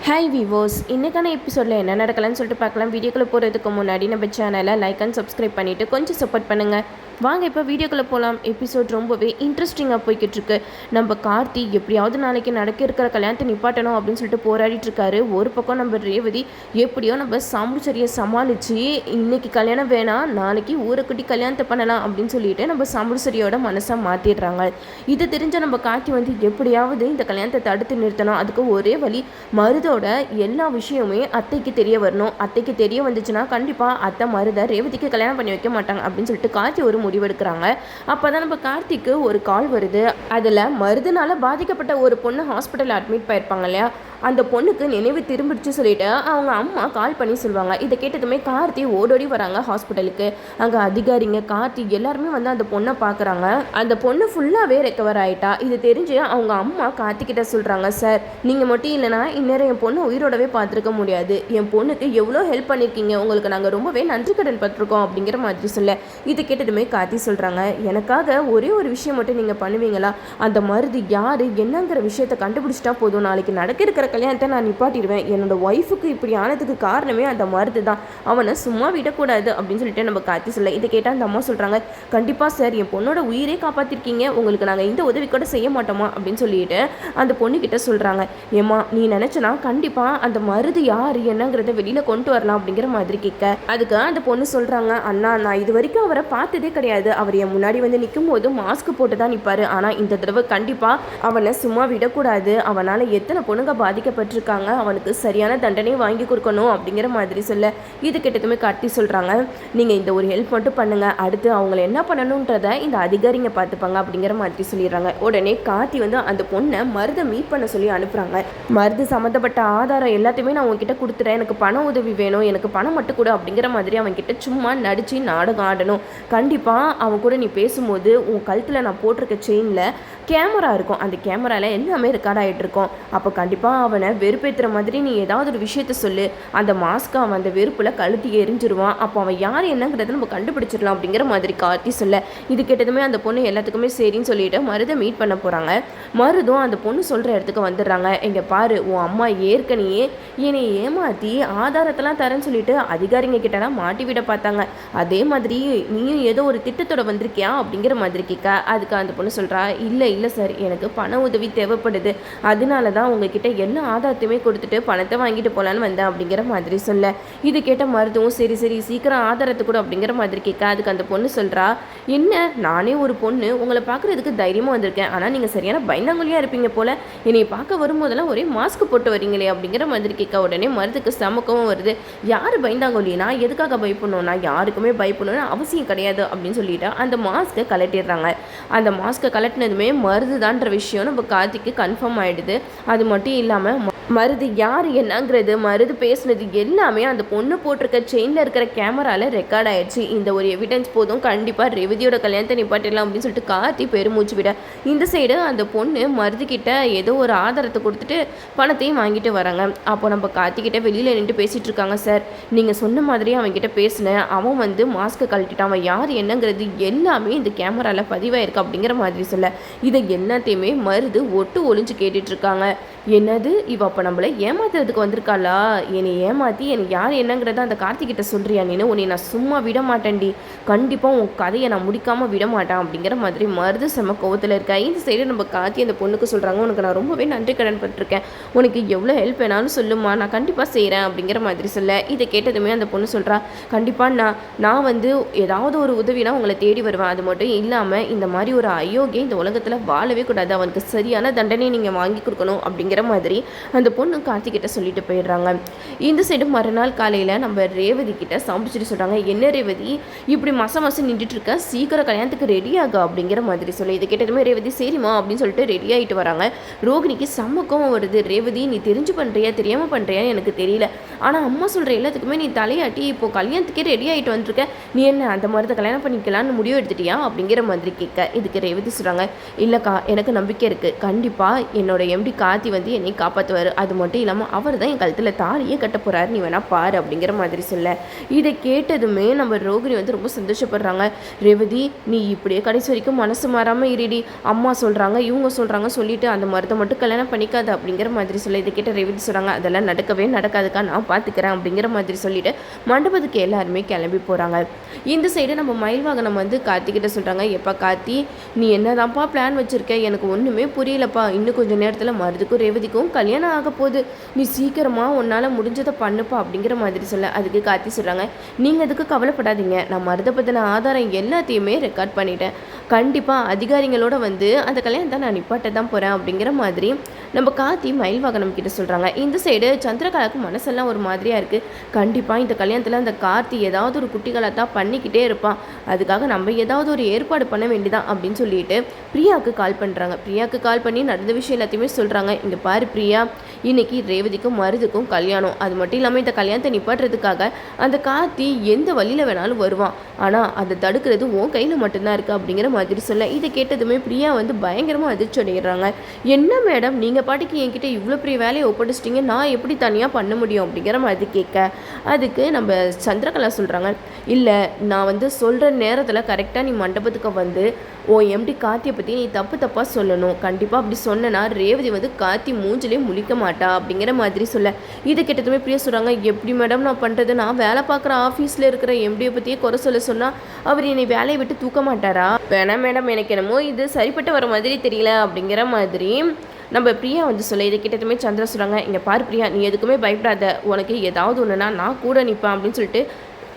Hi விவோஸ், இன்றைக்கான எபிசோடில் என்ன நடக்கலான்னு சொல்லிட்டு பார்க்கலாம். வீடியோக்குள்ளே போகிறதுக்கு முன்னாடி நம்ம சேனலை லைக் அண்ட் சப்ஸ்கிரைப் பண்ணிவிட்டு கொஞ்சம் சப்போர்ட் பண்ணுங்கள். வாங்க இப்போ வீடியோக்குள்ளே போகலாம். எபிசோட் ரொம்பவே இன்ட்ரெஸ்டிங்காக போய்கிட்டு இருக்கு. நம்ம கார்த்தி எப்படியாவது நாளைக்கு நடக்க இருக்கிற கல்யாணத்தை நிப்பாட்டணும் அப்படின்னு சொல்லிட்டு போராடிட்டு இருக்காரு. ஒரு பக்கம் நம்ம ரேவதி எப்படியோ நம்ம சாம்புச்சரியை சமாளித்து இன்னைக்கு கல்யாணம் வேணாம், நாளைக்கு ஊரைக்குட்டி கல்யாணத்தை பண்ணலாம் அப்படின்னு சொல்லிட்டு நம்ம சாம்புச்சரியோட மனசை மாற்றிடுறாங்க. இது தெரிஞ்ச நம்ம கார்த்தி எப்படியாவது இந்த கல்யாணத்தை தடுத்து நிறுத்தணும். அதுக்கு ஒரே வழி, மருதோட எல்லா விஷயமே அத்தைக்கு தெரிய வரணும். அத்தைக்கு தெரிய வந்துச்சுன்னா கண்டிப்பாக அத்தை மருதை ரேவதிக்கு கல்யாணம் பண்ணி வைக்க மாட்டாங்க அப்படின்னு சொல்லிட்டு கார்த்தி ஒரு முடிவெடுக்கிறாங்க. அப்போதான் நம்ம கார்த்திக்கு ஒரு கால் வருது. அதில் மருதுனால பாதிக்கப்பட்ட ஒரு பொண்ணு ஹாஸ்பிட்டல் அட்மிட் பண்ணியிருப்பாங்க இல்லையா, அந்த பொண்ணுக்கு நினைவு திரும்பிடுச்சு சொல்லிட்டு அவங்க அம்மா கால் பண்ணி சொல்லுவாங்க. இதை கேட்டதுமே கார்த்தி ஓடோடி வராங்க ஹாஸ்பிட்டலுக்கு. அங்கே அதிகாரிங்க கார்த்தி எல்லாருமே அந்த பொண்ணை பார்க்குறாங்க. அந்த பொண்ணு ஃபுல்லாகவே ரெக்கவர் ஆகிட்டா. இது தெரிஞ்சு அவங்க அம்மா கார்த்திக்கிட்ட சொல்கிறாங்க, சார் நீங்கள் மட்டும் இல்லைனா இந்நேரம் என் பொண்ணு உயிரோடவே பார்த்துருக்க முடியாது. என் பொண்ணுக்கு எவ்வளோ ஹெல்ப் பண்ணியிருக்கீங்க, உங்களுக்கு நாங்கள் ரொம்பவே நன்றி கடன் பட்டிருக்கோம் அப்படிங்கிற மாதிரி சொல்ல. இது கேட்டதுமே கார்த்தி சொல்கிறாங்க, எனக்காக ஒரே ஒரு விஷயம் மட்டும் நீங்கள் பண்ணுவீங்களா? அந்த மருது யார் என்னங்கிற விஷயத்தை கண்டுபிடிச்சிட்டா போதும், நாளைக்கு நடக்க இருக்கிற கல்யாணத்தை நான் நிப்பாட்டிடுவேன். என்னோட ஒய்ஃபுக்கு இப்படி ஆனதுக்கு காரணமே அந்த மருது தான், அவனை சும்மா விடக்கூடாது அப்படின்னு சொல்லிட்டு நம்ம கார்த்தி சொல்ல. இதை கேட்டால் அந்த அம்மா சொல்கிறாங்க, கண்டிப்பாக சார், என் பொண்ணோட உயிரே காப்பாற்றிருக்கீங்க, உங்களுக்கு நாங்கள் இந்த உதவி கூட செய்ய மாட்டோமா அப்படின்னு சொல்லிட்டு அந்த பொண்ணுக்கிட்ட சொல்கிறாங்க. ஏம்மா நீ நினச்சனா கண்டிப்பாக அந்த மருது யார் என்னங்கிறத வெளியில் கொண்டு வரலாம் அப்படிங்கிற மாதிரி கேட்க, அதுக்கு அந்த பொண்ணு சொல்கிறாங்க, அண்ணா நான் இது வரைக்கும் அவரை பார்த்ததே கிடையாது. அவர் என் முன்னாடி நிற்கும் போது மாஸ்க் போட்டு தான் நிற்பார். ஆனால் இந்த தடவை கண்டிப்பாக அவனை சும்மா விடக்கூடாது. அவனால் எத்தனை பொண்ணுங்க பாதிக்கப்பட்டிருக்காங்க, அவனுக்கு சரியான தண்டனை வாங்கி கொடுக்கணும் அப்படிங்கிற மாதிரி சொல்ல. இது கிட்டத்துமே காட்டி சொல்கிறாங்க, நீங்கள் இந்த ஒரு ஹெல்ப் மட்டும் பண்ணுங்கள், அடுத்து அவங்கள என்ன பண்ணணுன்றதை இந்த அதிகாரிங்க பார்த்துப்பாங்க அப்படிங்கிற மாதிரி சொல்லிடுறாங்க. உடனே கார்த்தி அந்த பொண்ணை மருதை மீட் பண்ண சொல்லி அனுப்புகிறாங்க. மருது சம்மந்தப்பட்ட ஆதாரம் எல்லாத்தையுமே நான் உங்ககிட்ட கொடுத்துட்டேன், எனக்கு பண உதவி வேணும், எனக்கு பணம் மட்டும் கூட அப்படிங்கிற மாதிரி அவன்கிட்ட சும்மா நடித்து நாடகம் ஆடணும். கண்டிப்பாக அவன் கூட நீ பேசும்போது உன் கழுத்தில் நான் போட்டிருக்க செயினில் கேமரா இருக்கும், அந்த கேமராவில் எல்லாமே ரெக்கார்ட் ஆகிட்டு இருக்கும். அப்போ கண்டிப்பாக அவனை வெறுப்பேற்றுற மாதிரி நீ ஏதாவது ஒரு விஷயத்த சொல்லு, அந்த மாஸ்க்கு அவன் அந்த வெறுப்பில் கழுத்தி எரிஞ்சிருவான். அப்போ அவன் யார் என்னங்கிறத நம்ம கண்டுபிடிச்சிடலாம் அப்படிங்கிற மாதிரி கார்த்தி சொல்ல. இது கேட்டதுமே அந்த பொண்ணு எல்லாத்துக்குமே சரின்னு சொல்லிட்டு மருதை மீட் பண்ண போகிறாங்க. மருதும் அந்த பொண்ணு சொல்கிற இடத்துக்கு வந்துடுறாங்க. இங்கே பாரு, உன் அம்மா ஏற்கனவே என்னை ஏமாற்றி ஆதாரத்தெல்லாம் தரேன்னு சொல்லிட்டு அதிகாரிங்க கிட்டலாம் மாட்டி விட பார்த்தாங்க. அதே மாதிரி நீயும் ஏதோ ஒரு திட்டத்தோட வந்திருக்கியா அப்படிங்கிற மாதிரி கேட்க, அதுக்கு அந்த பொண்ணு சொல்கிறா, இல்லை சார், எனக்கு பண உதவி தேவைப்படுது, அதனால தான் உங்ககிட்ட எல்லா ஆதாரத்தையுமே கொடுத்துட்டு பணத்தை வாங்கிட்டு போகலான்னு வந்தேன் அப்படிங்கிற மாதிரி சொல்ல. இது கேட்ட மருத்துவம் சரி சீக்கிரம் ஆதாரத்தை கூட அப்படிங்கிற மாதிரி கேட்க, அதுக்கு அந்த பொண்ணு சொல்கிறா, என்ன நானே ஒரு பொண்ணு உங்களை பார்க்குறதுக்கு தைரியமாக வந்திருக்கேன், ஆனால் நீங்கள் சரியான பயந்தாங்குழியாக இருப்பீங்க போல், என்னை பார்க்க வரும்போதெல்லாம் ஒரே மாஸ்க் போட்டு வரீங்களே அப்படிங்கிற மாதிரி கேட்க. உடனே மருதுக்கு சமக்கவும் வருது. யார் பயந்தாங்குழி, நான் எதுக்காக பயப்படணும், நான் யாருக்குமே பயப்படணும்னு அவசியம் கிடையாது அப்படின்னு சொல்லிட்டு அந்த மாஸ்க்கை கலட்டிடுறாங்க. அந்த மாஸ்க்கை கலட்டினதுமே மருதுதான்ற விஷயம் நம்ம கார்த்திக்கு கன்ஃபார்ம் ஆகிடுது. அது மட்டும் இல்லாமல் மருது யார் என்னங்கிறது, மருது பேசுனது எல்லாமே அந்த பொண்ணு போட்டிருக்க செயினில் இருக்கிற கேமராவில் ரெக்கார்ட் ஆயிடுச்சு. இந்த ஒரு எவிடன்ஸ் போதும், கண்டிப்பாக ரேவதியோட கல்யாணத்தை நிப்பாட்டிடலாம் அப்படின்னு சொல்லிட்டு கார்த்தி பெருமூச்சு விட, இந்த சைடு அந்த பொண்ணு மருது கிட்ட ஏதோ ஒரு ஆதாரத்தை கொடுத்துட்டு பணத்தையும் வாங்கிட்டு வராங்க. அப்போ நம்ம கார்த்திக்கிட்ட வெளியில் நின்று பேசிகிட்டு இருக்காங்க. சார், நீங்கள் சொன்ன மாதிரியே அவன்கிட்ட பேசினேன், அவன் மாஸ்க்கை கழட்டிட்டான், அவன் யார் என்னங்கிறது எல்லாமே இந்த கேமராவில் பதிவாயிருக்கு அப்படிங்கிற மாதிரி சொல்ல. இதை எல்லாத்தையுமே மருது ஒட்டு ஒளிஞ்சு கேட்டுட்டு இருக்காங்க. என்னது, இவ அப்போ நம்மளை ஏமாத்துறதுக்கு வந்திருக்காளா? என்னை ஏமாற்றி எனக்கு யார் என்னங்கிறத அந்த கார்த்திகிட்ட சொல்கிறியா நீனு? உன்னை நான் சும்மா விட மாட்டேன்டி, கண்டிப்பாக உன் கதையை நான் முடிக்காமல் விட மாட்டேன் அப்படிங்கிற மாதிரி மருது செம்ம கோவத்தில் இருக்கா. இந்த சைடு நம்ம கார்த்தி அந்த பொண்ணுக்கு சொல்கிறாங்க, உனக்கு நான் ரொம்பவே நன்றி கடன் பட்டிருக்கேன், உனக்கு எவ்வளோ ஹெல்ப் வேணாலும் சொல்லுமா, நான் கண்டிப்பாக செய்கிறேன் அப்படிங்கிற மாதிரி சொல்ல. இதை கேட்டதுமே அந்த பொண்ணு சொல்கிறா, கண்டிப்பாக நான் ஏதாவது ஒரு உதவினா உங்களை தேடி வருவேன், அது மட்டும் இல்லாமல் இந்த மாதிரி ஒரு அயோக்கியம் இந்த உலகத்தில் வாழவே கூடாது, அவனுக்கு சரியான தண்டனை நீங்கள் வாங்கி கொடுக்கணும் அப்படிங்கிற மாதிரி அந்த பொண்ணு கார்த்திகிட்ட சொல்லிட்டு போயிடுறாங்க. இந்த சைடு மறுநாள் காலையில் நம்ம ரேவதி கிட்ட சாம்பிச்சுட்டு சொல்கிறாங்க, என்ன ரேவதி இப்படி மாசம் நின்றுட்டு இருக்க, சீக்கிரம் கல்யாணத்துக்கு ரெடி ஆக அப்படிங்கிற மாதிரி சொல்லி. இது கேட்டதுமே ரேவதி சரிம்மா அப்படின்னு சொல்லிட்டு ரெடி ஆகிட்டு வராங்க. ரோகிணிக்கு சம்மக்கம் வருது. ரேவதி, நீ தெரிஞ்சு பண்ணுறியா தெரியாமல் பண்ணுறியான்னு எனக்கு தெரியல, ஆனால் அம்மா சொல்கிற எல்லாத்துக்குமே நீ தலையாட்டி இப்போ கல்யாணத்துக்கே ரெடி ஆகிட்டு வந்துருக்க, நீ என்ன அந்த மாதிரி தான் கல்யாணம் பண்ணிக்கலான்னு முடிவு எடுத்துட்டியா அப்படிங்கிற மாதிரி கேட்க. இதுக்கு ரேவதி சொல்கிறாங்க, இல்லைக்கா எனக்கு நம்பிக்கை இருக்குது, கண்டிப்பாக என்னோட எம்டி கார்த்தி வந்து என்னை காப்பாற்றுவார், அது மட்டும் இல்லாமல் அவர் தான் என் கழுத்தில் தாலியே கட்ட போகிறாரு, நீ வேணா பாரு அப்படிங்கிற மாதிரி சொல்ல இதை கேட்டதுமே நம்ம ரோகிணி வந்து ரொம்ப சந்தோஷப்படுறாங்க. ரேவதி நீ இப்படியே கடைசி வரைக்கும் மனசு மாறாமல் இருடி, அம்மா சொல்கிறாங்க இவங்க சொல்கிறாங்க சொல்லிட்டு அந்த மருந்தை மட்டும் கல்யாணம் பண்ணிக்காது அப்படிங்கிற மாதிரி சொல்ல இதை கேட்ட ரேவதி சொல்கிறாங்க அதெல்லாம் நடக்கவே நடக்காதுக்கா, நான் பார்த்துக்கிறேன் அப்படிங்கிற மாதிரி சொல்லிட்டு மண்டபத்துக்கு எல்லாருமே கிளம்பி போகிறாங்க. இந்த சைடு நம்ம மயில்வாகனம் வந்து கார்த்திகிட்ட சொல்கிறாங்க, எப்பா கார்த்தி நீ என்னதான்ப்பா பிளான் வச்சுருக்க, எனக்கு ஒன்றுமே புரியலப்பா, இன்னும் கொஞ்சம் நேரத்தில் மருதுக்கும் ரேவதிக்கும் கல்யாணம் ஆக போகுது, நீ சீக்கிரமாக உன்னால் முடிஞ்சதை பண்ணுப்பா அப்படிங்கிற மாதிரி சொல்ல அதுக்கு கார்த்தி சொல்கிறாங்க, நீங்கள் அதுக்கு கவலைப்படாதீங்க, நான் மருதை பற்றின ஆதாரம் எல்லாத்தையுமே ரெக்கார்ட் பண்ணிட்டேன், கண்டிப்பாக அதிகாரிகளோட வந்து அந்த கல்யாணத்தை நான் நிப்பாட்ட தான் போகிறேன் அப்படிங்கிற மாதிரி நம்ம கார்த்தி மயில்வாகனம் கிட்ட சொல்கிறாங்க. இந்த சைடு சந்திரகலாவுக்கு மனசெல்லாம் ஒரு மாதிரியாக இருக்குது. கண்டிப்பாக இந்த கல்யாணத்தில் அந்த கார்த்தி ஏதாவது ஒரு குட்டிகளை தான் பண்ணிக்கிட்டே இருப்பான், அதுக்காக நம்ம ஏதாவது ஒரு ஏற்பாடு பண்ண வேண்டியதான் அப்படின்னு சொல்லிட்டு பிரியாவுக்கு கால் பண்ணுறாங்க. பிரியாவுக்கு கால் பண்ணி நடந்த விஷயம் எல்லாத்தையுமே சொல்கிறாங்க. இங்கே பாரு பிரியா, இன்னைக்கு ரேவதிக்கும் மருதுக்கும் கல்யாணம், அது மட்டும் இல்லாமல் இந்த கல்யாணத்தை நிப்பாட்டுறதுக்காக அந்த கார்த்தி எந்த வழியில் வேணாலும் வருவான், ஆனால் அதை தடுக்கிறது உன் கையில் மட்டும்தான் இருக்குது அப்படிங்கிற மாதிரி சொல்ல இதை கேட்டதுமே பிரியா வந்து பயங்கரமாக அதிர்ச்சி அடைகிறாங்க. என்ன மேடம் நீங்கள் பாட்டிக்கு என்கிட்ட இவ்வளோ பெரிய வேலையை ஒப்படைச்சிட்டிங்க, நான் எப்படி தனியாக பண்ண முடியும் அப்படிங்கிற மாதிரி கேட்க அதுக்கு நம்ம சந்திரகலா சொல்கிறாங்க, இல்லை நான் வந்து சொல்கிற நேரத்தில் கரெக்டாக நீ மண்டபத்துக்கு வந்து ஓ எம்டி கார்த்தியை பற்றி நீ தப்பாக சொல்லணும், கண்டிப்பாக அப்படி சொன்னனா ரேவதி வந்து கார்த்தி மூஞ்சிலே முழிக்க மாட்டா அப்படிங்கிற மாதிரி சொல்ல இதை கேட்டதுமே பிரியா சொல்கிறாங்க, எப்படி மேடம் நான் பண்ணுறது, நான் வேலை பார்க்குற ஆஃபீஸில் இருக்கிற எம்டியை பற்றியே குறை சொல்ல சொன்னால் அவர் என்னை வேலையை விட்டு தூக்க மாட்டாரா, வேணாம் மேடம் எனக்கு என்னமோ இது சரிப்பட்டு வர மாதிரி தெரியல அப்படிங்கிற மாதிரி நம்ம பிரியா வந்து சொல்ல இதை கிட்டத்துமே சந்திரா சொல்கிறாங்க, இங்கே பாரு பிரியா நீ எதுக்குமே பயப்படாத, உனக்கு ஏதாவது ஒன்றுனா நான் கூட நிற்பேன் அப்படின்னு சொல்லிட்டு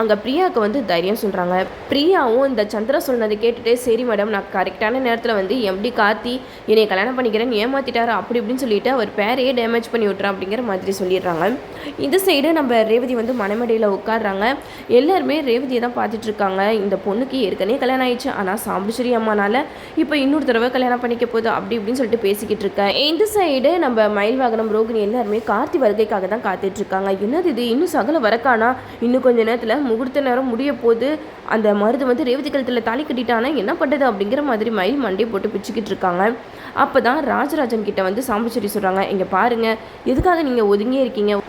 அங்கே பிரியாவுக்கு வந்து தைரியம் சொல்கிறாங்க. பிரியாவும் இந்த சந்திரா சொன்னதை கேட்டுட்டு சரி மேடம் நான் கரெக்டான நேரத்தில் வந்து எப்படி கார்த்தி என்னை கல்யாணம் பண்ணிக்கிறேன்னு ஏமாற்றிட்டாரு அப்படி இப்படின்னு சொல்லிட்டு அவர் பேரையே டேமேஜ் பண்ணி விட்றான் அப்படிங்கிற மாதிரி சொல்லிடுறாங்க. இந்த சைடு நம்ம ரேவதி வந்து மனைமடையில் உட்காடுறாங்க. எல்லாருமே ரேவதியை தான் பார்த்துட்டு இருக்காங்க. இந்த பொண்ணுக்கு ஏற்கனவே கல்யாணம் ஆயிடுச்சு, ஆனால் சாம்புஸ்ரீ அம்மானால இப்போ இன்னொரு தடவை கல்யாணம் பண்ணிக்க போகுது அப்படி இப்படின்னு சொல்லிட்டு பேசிக்கிட்டு இருக்கேன். இந்த சைடு நம்ம மயில்வாகனம் ரோகிணி எல்லாருமே கார்த்தி வருகைக்காக தான் காத்துட்டு இருக்காங்க. என்னது இது இன்னும் சகல வரக்கானா, இன்னும் கொஞ்சம் நேரத்தில் முகூர்த்த நேரம் முடிய போது, அந்த மருது வந்து ரேவதி கழுத்தில் தாலி கட்டிட்டானா என்ன பண்ணுறது அப்படிங்கிற மாதிரி மயில் மண்டையை போட்டு பிச்சுக்கிட்டு இருக்காங்க. அப்போ தான் ராஜராஜன் கிட்ட வந்து சாம்புஸ்ரீ சொல்கிறாங்க, இங்கே பாருங்கள் எதுக்காக நீங்கள் ஒதுங்கியே இருக்கீங்க,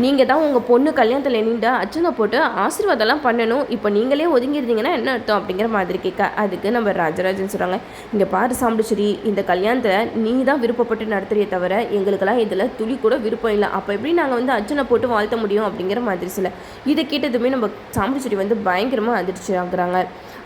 நீங்கள் தான் உங்கள் பொண்ணு கல்யாணத்தில் நின்று அர்ச்சனை போட்டு ஆசீர்வாதம்லாம் பண்ணணும், இப்போ நீங்களே ஒதுங்கிருந்தீங்கன்னா என்ன அர்த்தம் அப்படிங்கிற மாதிரி கேட்க அதுக்கு நம்ம ராஜராஜன் சொல்கிறாங்க, இங்கே பாரு சாம்புஸ்ரீ இந்த கல்யாணத்தை நீ தான் விருப்பப்பட்டு நடத்துறியே தவிர எங்களுக்கெல்லாம் இதில் துளி கூட விருப்பம் இல்லை, அப்போ எப்படி நாங்கள் வந்து அர்ச்சனை போட்டு வாழ்த்த முடியும் அப்படிங்கிற மாதிரி சொல்ல இதை கேட்டதுமே நம்ம சாம்புஸ்ரீ வந்து பயங்கரமாக அதிர்ச்சி ஆகுறாங்க.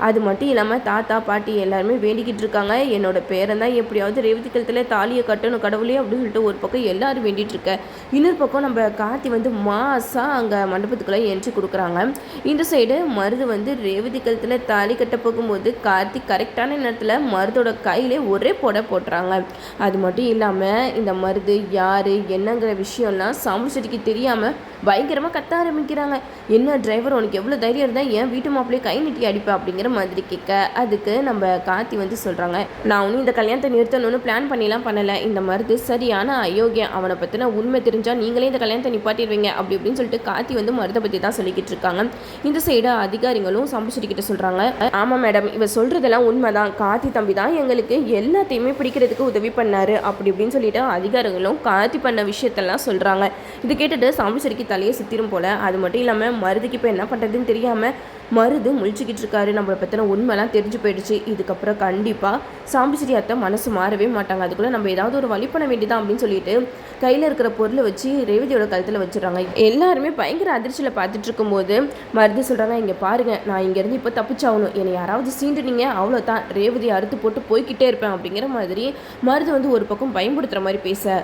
அது மட்டும் இல்லாமல் தாத்தா பாட்டி எல்லாருமே வேண்டிக்கிட்டு இருக்காங்க, என்னோட பேரன் தான் எப்படியாவது ரேவதி கழுத்தில் தாலியை கட்டணும் கடவுளே அப்படின்னு சொல்லிட்டு ஒரு பக்கம் எல்லாரும் வேண்டிகிட்டு இருக்க, இன்னொரு பக்கம் நம்ம கார்த்தி வந்து மாசாக அங்கே மண்டபத்துக்குள்ளே என்ட்ரி கொடுக்குறாங்க. இந்த சைடு மருது வந்து ரேவதி கழுத்தில் தாலி கட்ட போகும்போது கார்த்தி கரெக்டான நேரத்தில் மருதோட கையிலே ஒரே போட்டுறாங்க. அது மட்டும் இல்லாமல் இந்த மருது யார் என்னங்கிற விஷயம்லாம் சாம்புஸ்ரீக்கு தெரியாமல் பயங்கரமாக கத்த ஆரம்பிக்கிறாங்க. என்ன டிரைவர் உனக்கு எவ்வளோ தைரியம் இருந்தால் ஏன் வீட்டு மாப்பிள்ளையே கை நீட்டி அடிப்பேன் அப்படிங்கிற மாதிரி கேட்க அதுக்கு நம்ம கார்த்தி வந்து சொல்கிறாங்க, நான் ஒன்றும் இந்த கல்யாணத்தை நிறுத்தணும்னு பிளான் பண்ணிலாம் பண்ணலை, இந்த மருது சரியான அயோக்கியம், அவனை பற்றின உண்மை தெரிஞ்சால் நீங்களே இந்த கல்யாணத்தை நிப்பாட்டிடுவீங்க அப்படி இப்படின்னு சொல்லிட்டு கார்த்தி வந்து மருதை பற்றி தான் சொல்லிக்கிட்டு இருக்காங்க. இந்த சைடு அதிகாரிகளும் சாம்புஸ்ரீ கிட்ட சொல்கிறாங்க, ஆமாம் மேடம் இவ சொல்கிறதெல்லாம் உண்மை தான், கார்த்தி தம்பி தான் எங்களுக்கு எல்லாத்தையுமே பிடிக்கிறதுக்கு உதவி பண்ணார் அப்படி இப்படின்னு சொல்லிட்டு அதிகாரிகளும் கார்த்தி பண்ண விஷயத்தெல்லாம் சொல்கிறாங்க. இது கேட்டுட்டு சாம்புஸ்ரீக்கு தலையை சுத்திரும் போல். அது மட்டும் இல்லாமல் மருதுக்கு இப்போ என்ன பண்ணுறதுன்னு தெரியாமல் மருது முழிச்சுக்கிட்டு இருக்காரு. நம்மளை பற்றின உண்மைலாம் தெரிஞ்சு போயிடுச்சு, இதுக்கப்புறம் கண்டிப்பாக சாம்புஸ்ரீ அத்தை மனசு மாறவே மாட்டாங்க, அதுக்குள்ளே நம்ம ஏதாவது ஒரு வழி பண்ண வேண்டியதான் அப்படின்னு சொல்லிட்டு கையில் இருக்கிற பொருளை வச்சு ரேவதியோட கழுத்தில் வச்சுடுறாங்க. எல்லாருமே பயங்கர அதிர்ச்சியில் பார்த்துட்டு இருக்கும்போது மருது சொல்கிறாங்க, இங்கே பாருங்கள் நான் இங்கேருந்து இப்போ தப்பிச்சாகணும், என்னை யாராவது சீண்டுனீங்க அவ்வளோதான் ரேவதியை அறுத்து போட்டு போய்கிட்டே இருப்பேன் அப்படிங்கிற மாதிரி மருது வந்து ஒரு பக்கம் பயன்படுத்துகிற மாதிரி பேச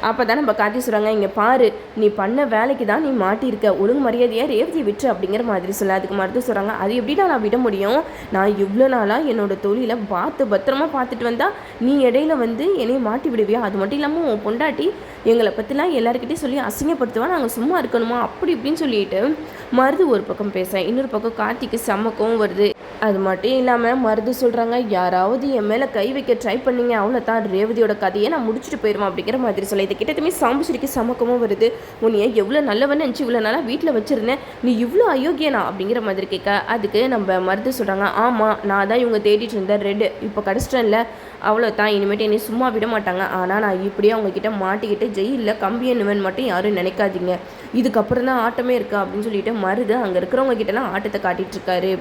அப்போ தான் நம்ம கார்த்தி சொல்கிறாங்க, இங்கே பாரு நீ பண்ண வேலைக்கு தான் நீ மாட்டியிருக்க, ஒழுங்கு மரியாதையாக ரேவதியை விட்டு அப்படிங்கிற மாதிரி சொல்ல அதுக்கு மருது சொல்கிறாங்க, அது எப்படிடா நான் விட முடியும், நான் இவ்வளோ நாளாக என்னோட தொழிலை பத்திரமா பார்த்துட்டு வந்தால் நீ இடையில வந்து என்னையை மாட்டி விடுவியா, அது மட்டும் இல்லாமல் உன் பொண்டாட்டி எங்களை பற்றிலாம் எல்லாருக்கிட்டையும் சொல்லி அசிங்கப்படுத்துவா, நாங்கள் சும்மா இருக்கணுமா அப்படி இப்படின்னு சொல்லிட்டு மருது ஒரு பக்கம் பேச இன்னொரு பக்கம் கார்த்திக்கு செம்ம கோவம் வருது. அது மட்டும் இல்லாமல் மருது சொல்கிறாங்க, யாராவது என் மேலே கை வைக்க ட்ரை பண்ணீங்க அவ்வளோதான், ரேவதியோட கதையை நான் முடிச்சுட்டு போயிடுவேன் அப்படிங்கிற மாதிரி சொல்ல, இது கிட்டத்தட்ட சாம்புஸ்ரீக்கு சமக்கமும் வருது. உன்னைய எவ்வளோ நல்லவன்னு நினச்சி இவ்வளோ நாளாக வீட்டில் வச்சுருந்தேன், நீ இவ்வளோ அயோக்கியனா அப்படிங்கிற மாதிரி கேட்க, அதுக்கு நம்ம மருது சொல்கிறாங்க, ஆமாம் நான் தான் இவங்க தேடிட்டு இருந்தேன் ரெட், இப்போ கிடச்சிட்டேன்ல அவ்வளோதான், இனிமேட்டு என்னை சும்மா விட மாட்டாங்க. ஆனால் நான் இப்படியே அவங்கக்கிட்ட மாட்டிக்கிட்டு ஜெயிலில் கம்பி எண்ணுவேன்னு மட்டும் யாரும் நினைக்காதீங்க, இதுக்கப்புறம் தான் ஆட்டமே இருக்கா அப்படின்னு சொல்லிட்டு மருது அங்கே இருக்கிறவங்க கிட்டலாம் ஆட்டத்தை காட்டிகிட்டு இருக்காரு.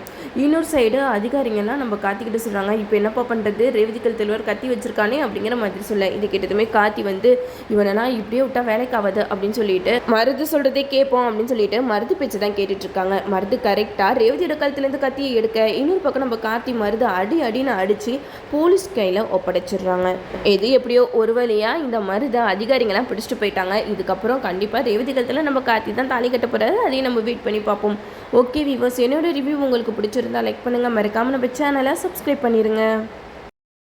இன்னொரு சைடு அதிகாரிங்கெல்லாம் நம்ம காத்திக்கிட்டு சொல்கிறாங்க, இப்போ என்னப்பா பண்ணுறது, ரேவதிக்கல் தலைவர் கத்தி வச்சிருக்கானே அப்படிங்கிற மாதிரி சொல்ல, இது கிட்டதுமே காத்தி வந்து இவனெல்லாம் இப்படியே விட்டா வேலைக்கு ஆகாது அப்படின்னு சொல்லிட்டு மருது சொல்கிறதே கேட்போம் அப்படின்னு சொல்லிட்டு மருது பேச்சு தான் கேட்டுட்டு இருக்காங்க. மருது கரெக்டாக ரேவதியோட கழுத்துலேருந்து கத்தியை எடுக்க, இன்னொரு பக்கம் நம்ம காத்தி மருது அடின்னு அடித்து போலீஸ் கையில் ஒப்படைச்சிடுறாங்க. எது எப்படியோ ஒரு வழியாக இந்த மருதை அதிகாரிங்கெல்லாம் பிடிச்சிட்டு போயிட்டாங்க. இதுக்கப்புறம் கண்டிப்பாக ரேவதி கழுத்தில் நம்ம காத்தி தான் தாலி கட்ட போகிறாரு, அதையும் நம்ம வெயிட் பண்ணி பார்ப்போம். ஓகே வீவர்ஸ், என்னோட ரிவ்யூ உங்களுக்கு பிடிச்சிருந்தா லைக் பண்ணுங்கள், மறக்காமல் நம்ம சேனலை சப்ஸ்கிரைப் பண்ணிடுங்க.